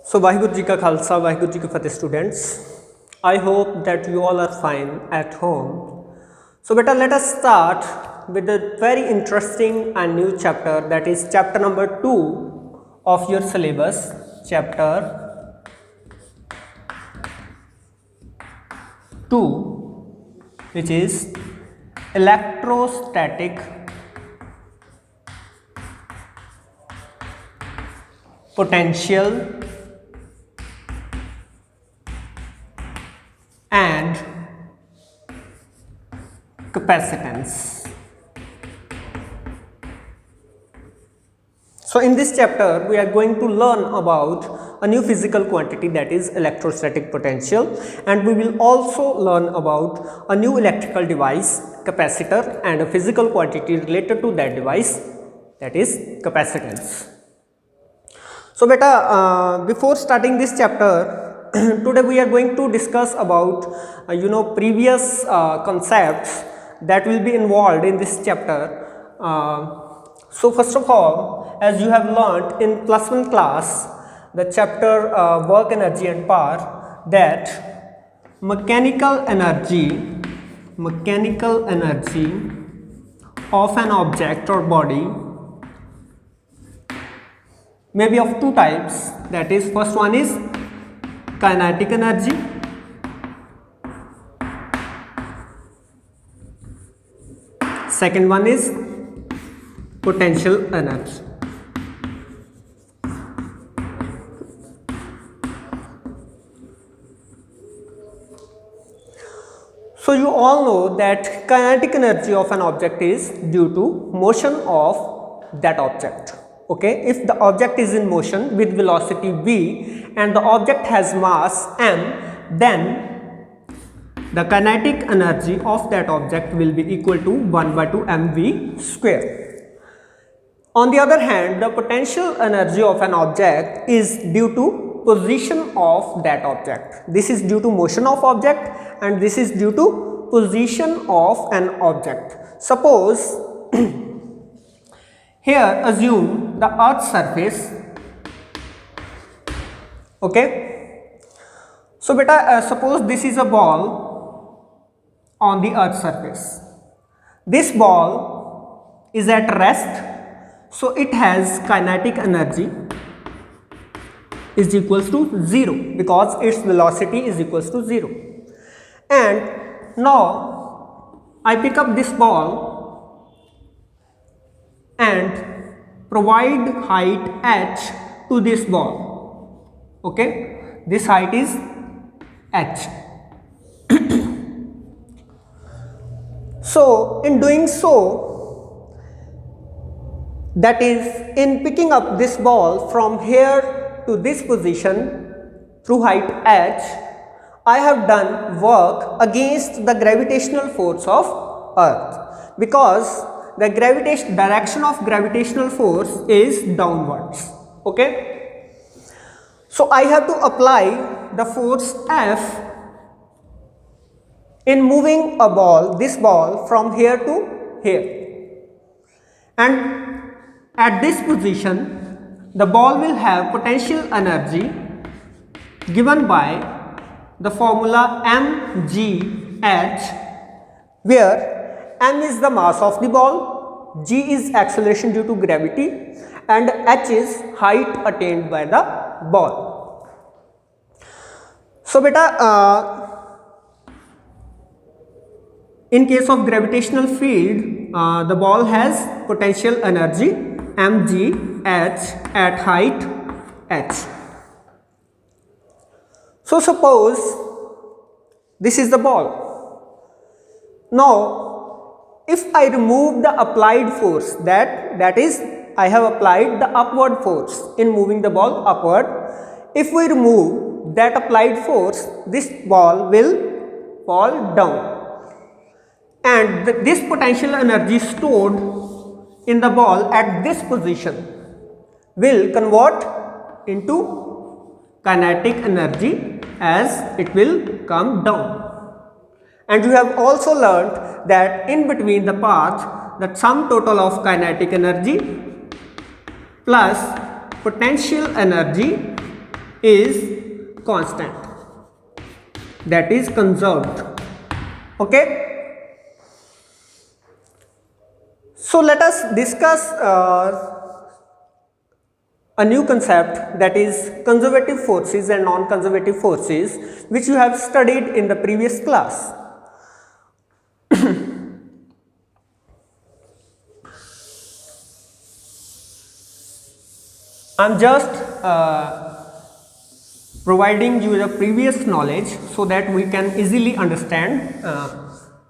So Vaheguru Ji Ka Khalsa, Vaheguru Ji Ki Fateh students. I hope that you all are fine at home. So beta, let us start with a very interesting and new chapter, that is chapter number 2 of your syllabus, chapter 2, which is electrostatic potential and capacitance. So in this chapter we are going to learn about a new physical quantity, that is electrostatic potential, and we will also learn about a new electrical device, capacitor, and a physical quantity related to that device, that is capacitance. So beta, before starting this chapter, today we are going to discuss about previous concepts that will be involved in this chapter. So first of all, as you have learnt in plus 1 class, the chapter work, energy and power, that mechanical energy of an object or body may be of two types, that is, first one is kinetic energy, second one is potential energy. So you all know that kinetic energy of an object is due to motion of that object. Okay, if the object is in motion with velocity v and the object has mass m, then the kinetic energy of that object will be equal to 1 by 2 mv square. On the other hand, the potential energy of an object is due to position of that object. This is due to motion of object and this is due to position of an object. Suppose here assume the earth's surface. Okay, so beta, suppose this is a ball on the earth's surface. This ball is at rest, so it has kinetic energy is equals to 0 because its velocity is equals to 0. And now I pick up this ball and provide height h to this ball. Okay, this height is h. So in doing so, that is, in picking up this ball from here to this position through height h, I have done work against the gravitational force of earth, because the direction of gravitational force is downwards. Okay, so I have to apply the force F in moving a ball, this ball, from here to here, and at this position the ball will have potential energy given by the formula mgh, where m is the mass of the ball, g is acceleration due to gravity, and h is height attained by the ball. So beta, in case of gravitational field, the ball has potential energy mgh at height h. So suppose this is the ball. Now if I remove the applied force, that is, I have applied the upward force in moving the ball upward. If we remove that applied force, this ball will fall down, and this potential energy stored in the ball at this position will convert into kinetic energy as it will come down. And you have also learnt that in between the path, the sum total of kinetic energy plus potential energy is constant, that is conserved. Okay, so let us discuss a new concept, that is conservative forces and non-conservative forces, which you have studied in the previous class. I am just providing you the previous knowledge so that we can easily understand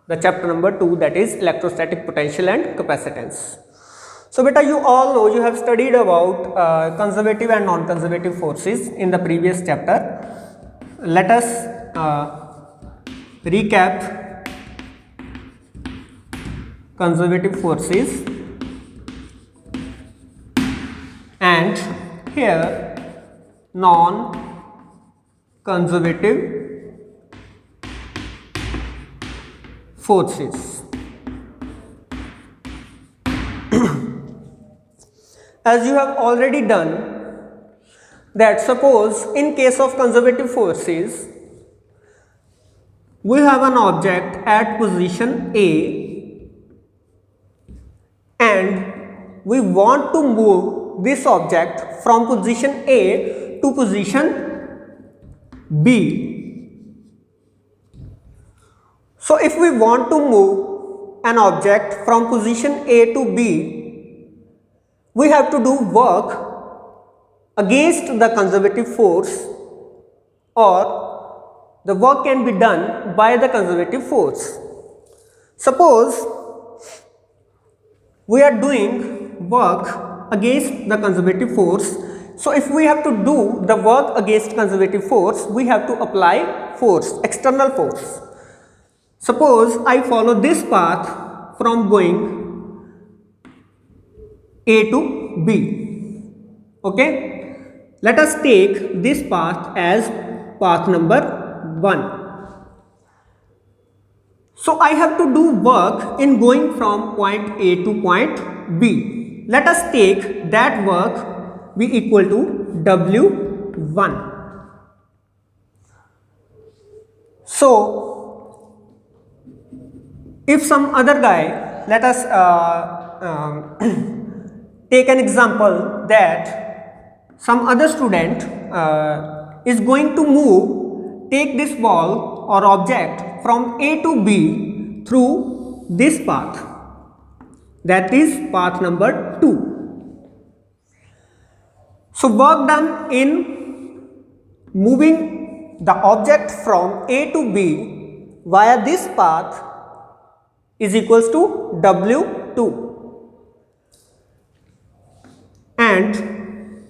the chapter number 2, that is electrostatic potential and capacitance. So beta, you all know, you have studied about conservative and non-conservative forces in the previous chapter. Let us recap conservative forces, and here non-conservative forces. As you have already done, that suppose in case of conservative forces, we have an object at position A and we want to move this object from position A to position B. So if we want to move an object from position A to B, we have to do work against the conservative force, or the work can be done by the conservative force. Suppose we are doing work against the conservative force. So if we have to do the work against conservative force, we have to apply force, external force. Suppose I follow this path from going A to B. Okay, let us take this path as path number 1. So I have to do work in going from point A to point B. Let us take that work be equal to W1. So if some other guy, let us take an example that some other student is going to take this ball or object from A to B through this path, that is path number 2. So work done in moving the object from A to B via this path is equals to W2. And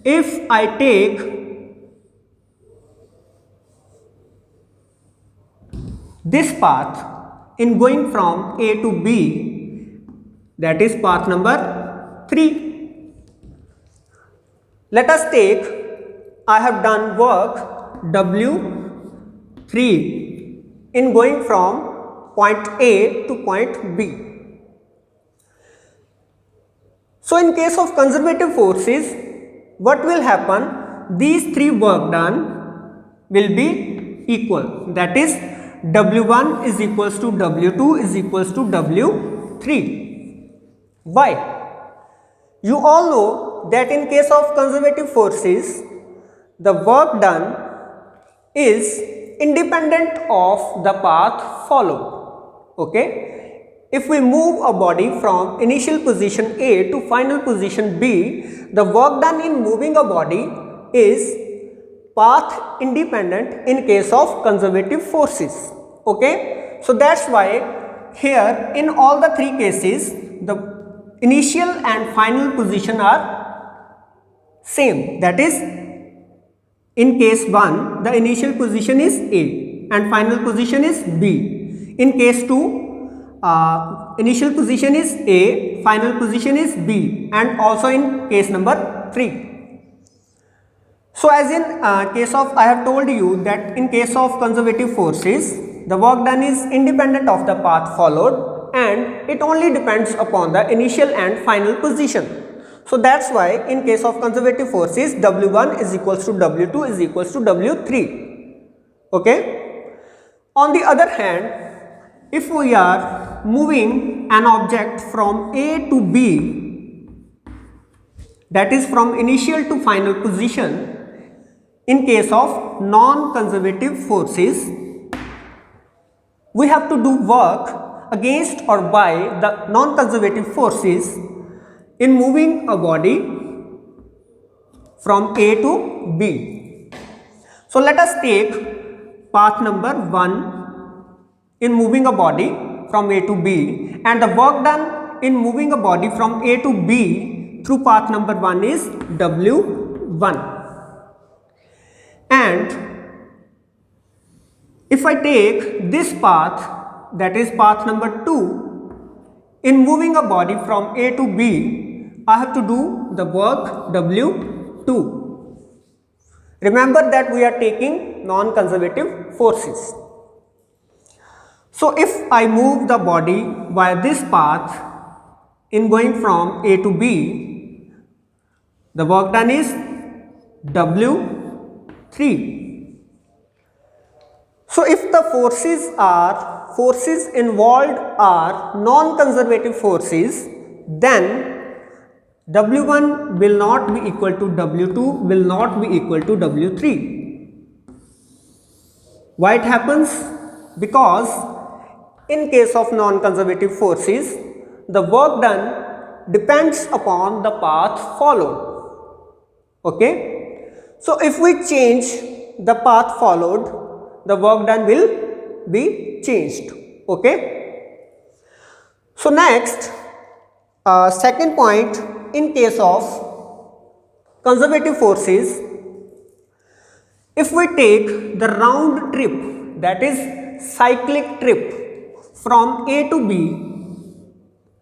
if I take this path in going from A to B, that is path number 3. Let us take, I have done work W3 in going from point A to point B. So in case of conservative forces, what will happen? These 3 work done will be equal, that is W1 is equals to W2 is equals to W3. Why? You all know that in case of conservative forces, the work done is independent of the path followed. Okay? If we move a body from initial position A to final position B, the work done in moving a body is path independent in case of conservative forces. Okay, so that's why here in all the 3 cases the initial and final position are same, that is in case 1 the initial position is A and final position is B. In case 2 initial position is A, final position is B, and also in case number 3. So as in case of, I have told you that in case of conservative forces, the work done is independent of the path followed and it only depends upon the initial and final position. So that's why in case of conservative forces, W1 is equals to W2 is equals to W3. Okay. On the other hand, if we are moving an object from A to B, that is from initial to final position, in case of non-conservative forces, we have to do work against or by the non-conservative forces in moving a body from A to B. So let us take path number 1 in moving a body from A to B, and the work done in moving a body from A to B through path number 1 is W1. And if I take this path, that is path number 2, in moving a body from A to B, I have to do the work W2. Remember that we are taking non-conservative forces. So if I move the body via this path in going from A to B, the work done is W3. So if the forces involved are non-conservative forces, then W1 will not be equal to W2, will not be equal to W3. Why it happens? Because in case of non-conservative forces, the work done depends upon the path followed. Okay. So if we change the path followed, the work done will be changed. Okay. So next, second point, in case of conservative forces, if we take the round trip, that is cyclic trip from A to B,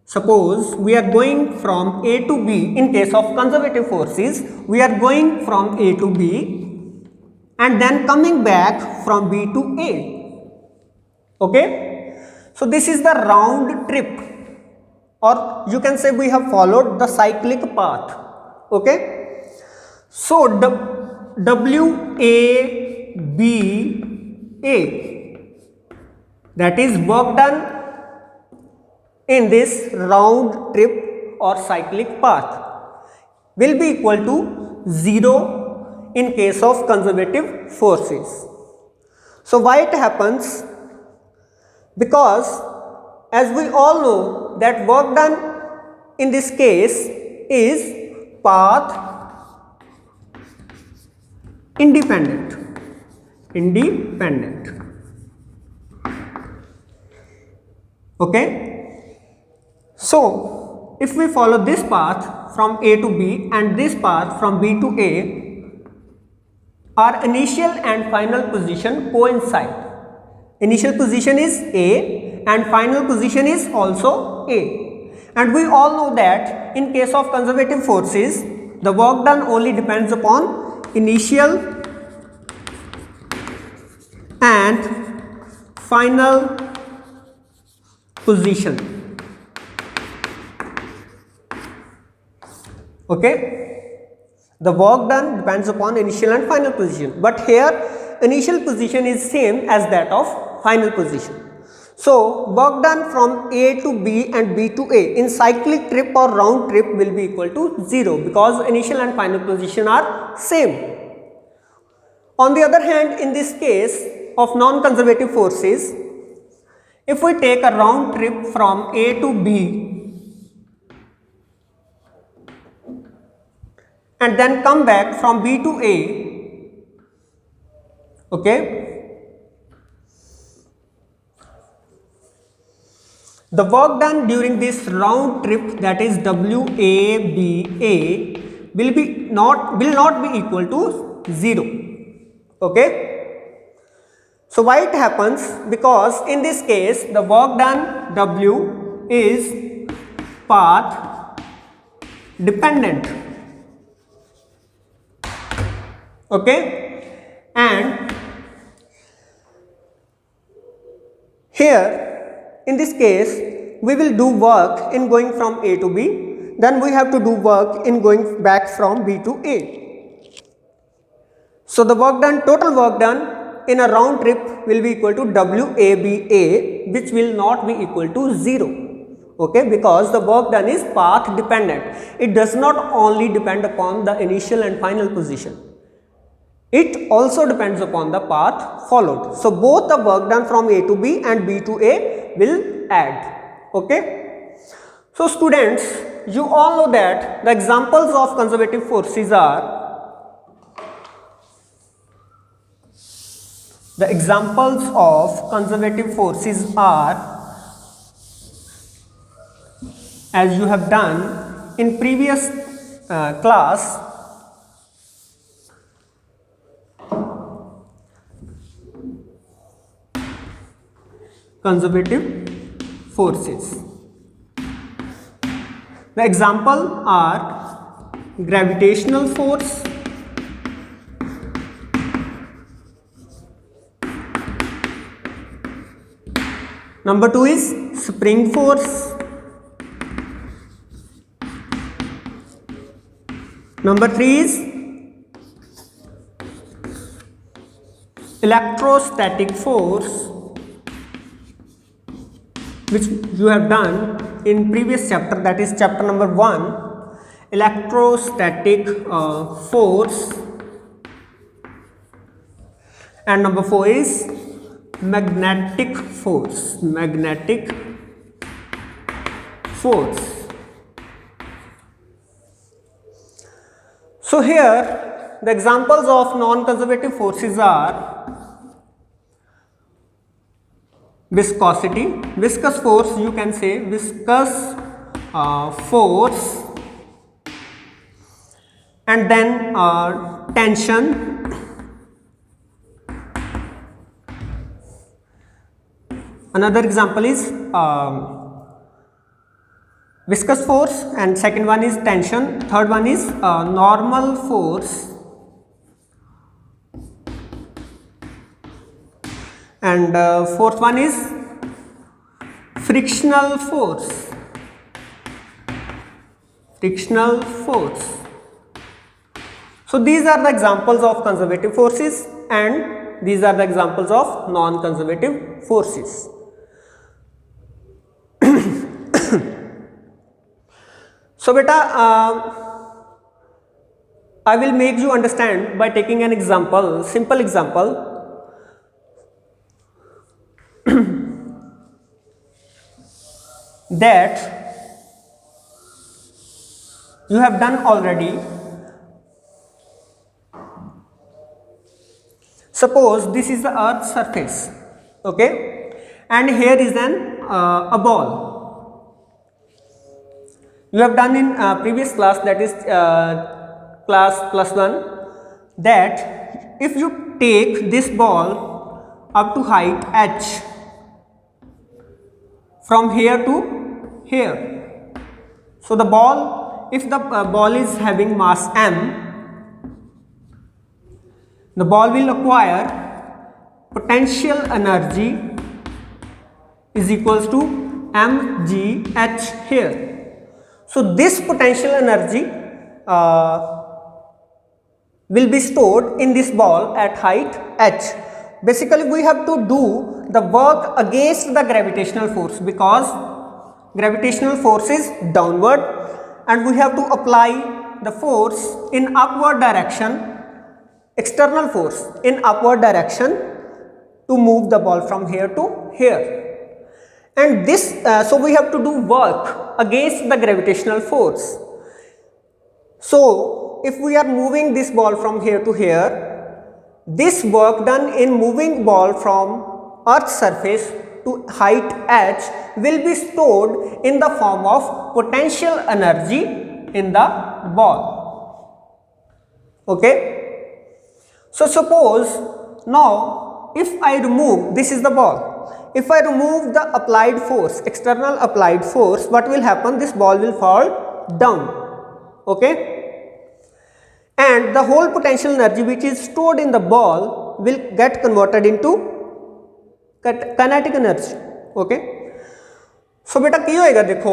suppose we are going from A to B, in case of conservative forces, we are going from A to B and then coming back from B to A. Okay. So this is the round trip, or you can say we have followed the cyclic path. Okay. So WABA, that is work done in this round trip or cyclic path, will be equal to 0 in case of conservative forces. So why it happens? Because as we all know that work done in this case is path independent. Okay. So if we follow this path from A to B and this path from B to A, our initial and final position coincide. Initial position is A and final position is also A. And we all know that in case of conservative forces, the work done only depends upon initial and final position. Okay. The work done depends upon initial and final position, but here initial position is same as that of final position. So work done from A to B and B to A in cyclic trip or round trip will be equal to 0 because initial and final position are same. On the other hand, in this case of non-conservative forces, if we take a round trip from A to B and then come back from B to A, okay, the work done during this round trip, that is WABA, will not be equal to 0. Okay. So why it happens? Because in this case the work done W is path dependent. Okay. And here in this case we will do work in going from A to B. then we have to do work in going back from B to A. So the work done, total work done in a round trip will be equal to WABA, which will not be equal to 0, okay, because the work done is path dependent. It does not only depend upon the initial and final position, it also depends upon the path followed. So both the work done from A to B and B to A will add, okay. So students, you all know that the examples of conservative forces are, as you have done in previous class, conservative forces. The example are gravitational force, number 2 is spring force, number 3 is electrostatic force, which you have done in previous chapter, that is chapter number 1, electrostatic force, and number 4 is magnetic force, So here the examples of non-conservative forces are viscosity, viscous force, you can say viscous force, and then tension, another example is viscous force, and second one is tension, third one is normal force, and fourth one is frictional force, So these are the examples of conservative forces and these are the examples of non-conservative forces. So beta, I will make you understand by taking an example, simple example. That you have done already. Suppose this is the earth's surface, okay, and here is a ball. You have done in previous class, that is class +1, that if you take this ball up to height h from here to here, so the ball, if the ball is having mass m, the ball will acquire potential energy is equals to mgh here. So this potential energy will be stored in this ball at height h. Basically we have to do the work against the gravitational force, because gravitational force is downward and we have to apply the force in upward direction, external force in upward direction to move the ball from here to here. And this, so we have to do work against the gravitational force. So if we are moving this ball from here to here, this work done in moving ball from earth's surface to height h will be stored in the form of potential energy in the ball, okay. So suppose now if I remove, this is the ball, if I remove the applied force, external applied force, what will happen? This ball will fall down, okay, and the whole potential energy which is stored in the ball will get converted into kinetic energy, okay. So बेटा क्या होएगा, देखो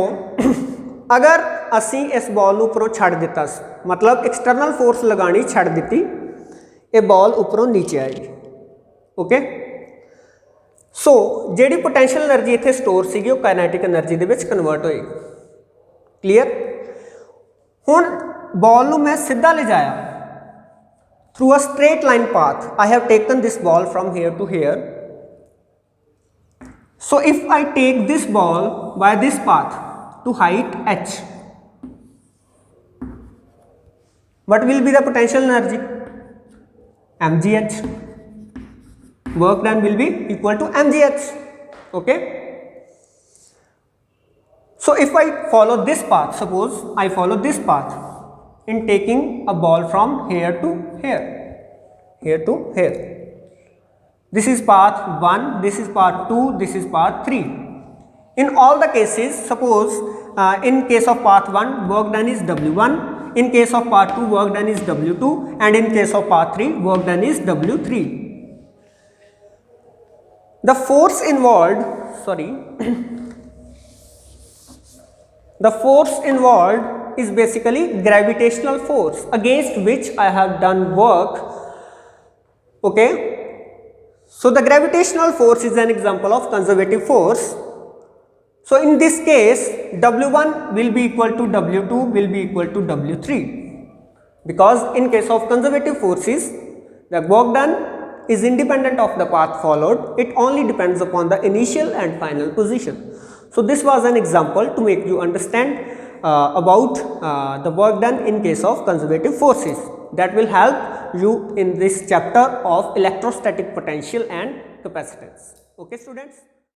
अगर ਅਸੀਂ ਇਸ ਬॉल ਨੂੰ ਉੱਪਰੋਂ ਛੱਡ ਦਿੱਤਾ, मतलब एक्सटर्नल फोर्स लगानी छड़ दी, ये बॉल उपरों नीचे आएगी। ओके, सो जिहड़ी पोटेंशियल एनर्जी इत्थे स्टोर सीगी वो काइनेटिक एनर्जी दे विच कन्वर्ट होएगी। क्लीयर। हुण बॉल नूं मैं सीधा ले जाया through a straight line path, I have taken this ball from here to here. So if I take this ball by this path to height h, what will be the potential energy? mgh. Work done will be equal to mgh. Okay, so if I follow this path, suppose I follow this path in taking a ball from here to here, here to here, this is path 1, this is path 2, this is path 3. In all the cases, suppose in case of path 1 work done is W1, in case of path 2 work done is W2, and in case of path 3 work done is W3. The force involved, sorry, the force involved is basically gravitational force against which I have done work. Okay, so the gravitational force is an example of conservative force. So in this case W1 will be equal to W2 will be equal to W3, because in case of conservative forces the work done is independent of the path followed, it only depends upon the initial and final position. So this was an example to make you understand about the work done in case of conservative forces. That will help you in this chapter of electrostatic potential and capacitance. Okay students.